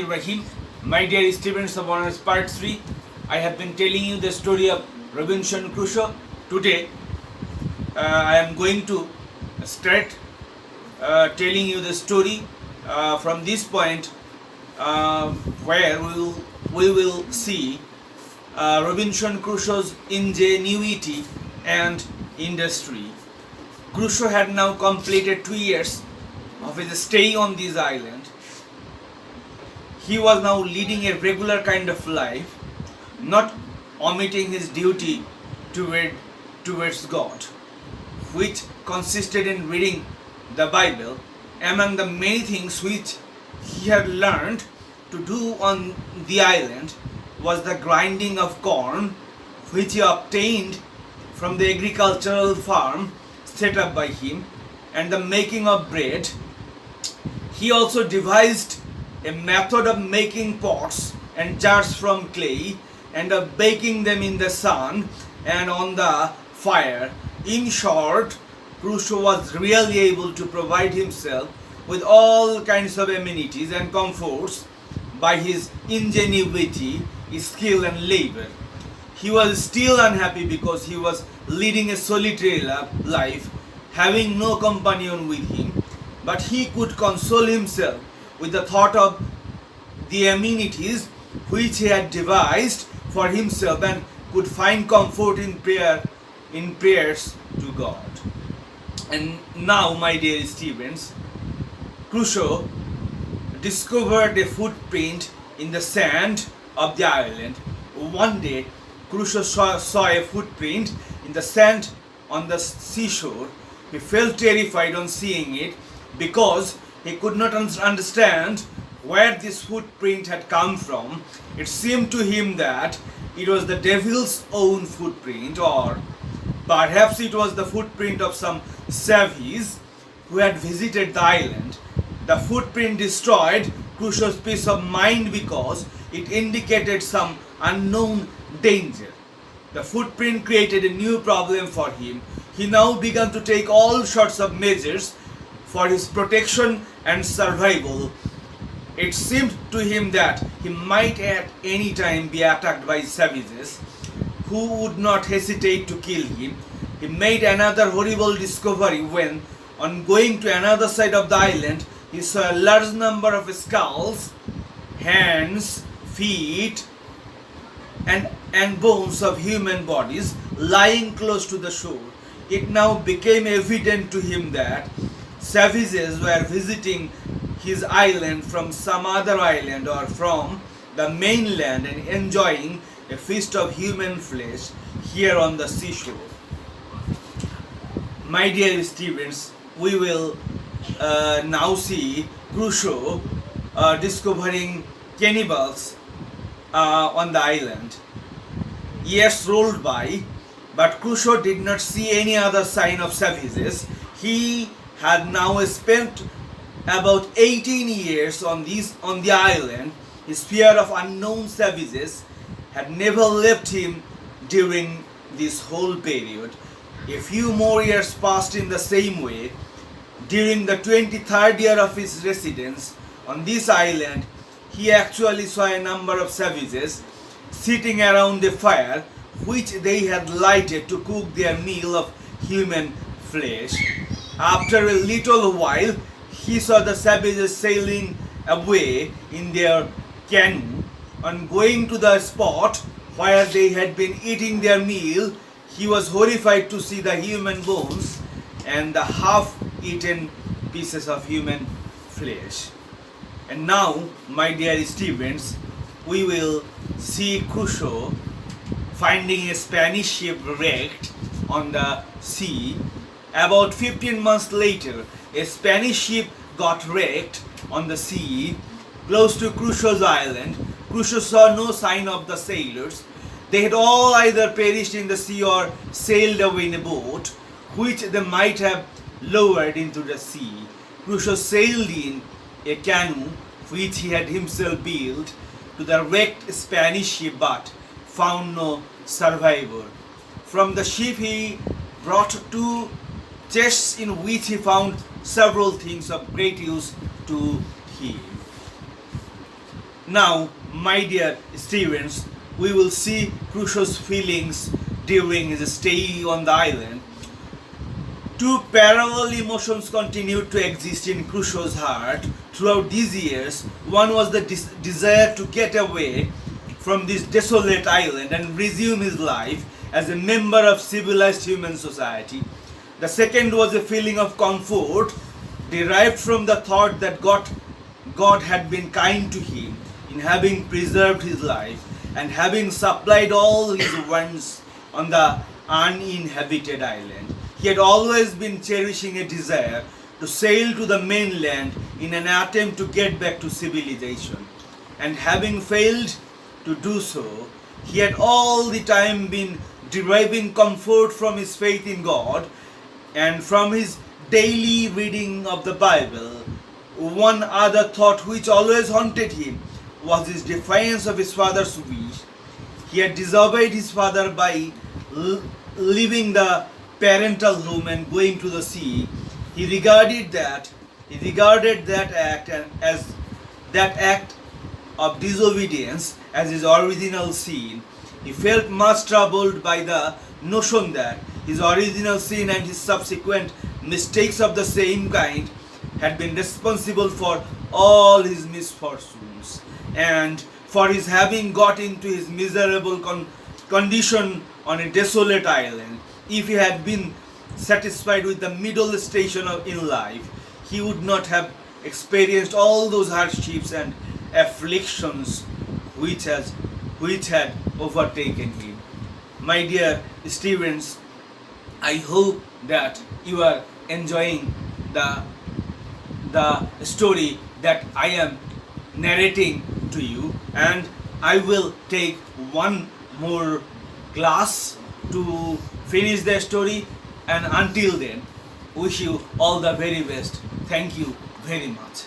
Rahim. My dear students of Honors Part 3, I have been telling you the story of Robinson Crusoe. Today, I am going to start telling you the story from this point where we will see Robinson Crusoe's ingenuity and industry. Crusoe had now completed 2 years of his stay on this island. He was now leading a regular kind of life, not omitting his duty towards God, which consisted in reading the Bible. Among the many things which he had learned to do on the island was the grinding of corn, which he obtained from the agricultural farm set up by him, and the making of bread. He also devised a method of making pots and jars from clay and of baking them in the sun and on the fire. In short, Crusoe was really able to provide himself with all kinds of amenities and comforts by his ingenuity, skill and labor. He was still unhappy because he was leading a solitary life, having no companion with him, but he could console himself with the thought of the amenities which he had devised for himself and could find comfort in prayers to God. And now, my dear students, Crusoe discovered a footprint in the sand of the island. One day, Crusoe saw a footprint in the sand on the seashore. He felt terrified on seeing it because he could not understand where this footprint had come from. It seemed to him that it was the devil's own footprint, or perhaps it was the footprint of some savage who had visited the island. The footprint destroyed Crusoe's peace of mind because it indicated some unknown danger. The footprint created a new problem for him. He now began to take all sorts of measures for his protection and survival. It seemed to him that he might at any time be attacked by savages who would not hesitate to kill him. He made another horrible discovery when, on going to another side of the island, he saw a large number of skulls, hands, feet, and bones of human bodies lying close to the shore. It now became evident to him that savages were visiting his island from some other island or from the mainland and enjoying a feast of human flesh here on the seashore. My dear students, we will now see Crusoe discovering cannibals on the island. Years rolled by, but Crusoe did not see any other sign of savages. He had now spent about 18 years on the island. His fear of unknown savages had never left him during this whole period. A few more years passed in the same way. During the 23rd year of his residence on this island, he actually saw a number of savages sitting around a fire which they had lighted to cook their meal of human flesh. After a little while, he saw the savages sailing away in their canoe. On going to the spot where they had been eating their meal, he was horrified to see the human bones and the half-eaten pieces of human flesh. And now, my dear students, we will see Crusoe finding a Spanish ship wrecked on the sea. About 15 months later, a Spanish ship got wrecked on the sea close to Crusoe's island. Crusoe saw no sign of the sailors. They had all either perished in the sea or sailed away in a boat, which they might have lowered into the sea. Crusoe sailed in a canoe which he had himself built to the wrecked Spanish ship, but found no survivor. From the ship he brought two chests in which he found several things of great use to him. Now, my dear students, we will see Crusoe's feelings during his stay on the island. Two parallel emotions continued to exist in Crusoe's heart throughout these years. One was the desire to get away from this desolate island and resume his life as a member of civilized human society. The second was a feeling of comfort derived from the thought that God had been kind to him in having preserved his life and having supplied all his wants on the uninhabited island. He had always been cherishing a desire to sail to the mainland in an attempt to get back to civilization. And having failed to do so, he had all the time been deriving comfort from his faith in God and from his daily reading of the Bible. One other thought which always haunted him was his defiance of his father's wish. He had disobeyed his father by leaving the parental home and going to the sea. He regarded that act of disobedience as his original sin. He felt much troubled by the notion that his original sin and his subsequent mistakes of the same kind had been responsible for all his misfortunes and for his having got into his miserable condition on a desolate island. If he had been satisfied with the middle station in life, he would not have experienced all those hardships and afflictions which had overtaken him. My dear students, I hope that you are enjoying the story that I am narrating to you, and I will take one more class to finish the story, and until then, wish you all the very best. Thank you very much.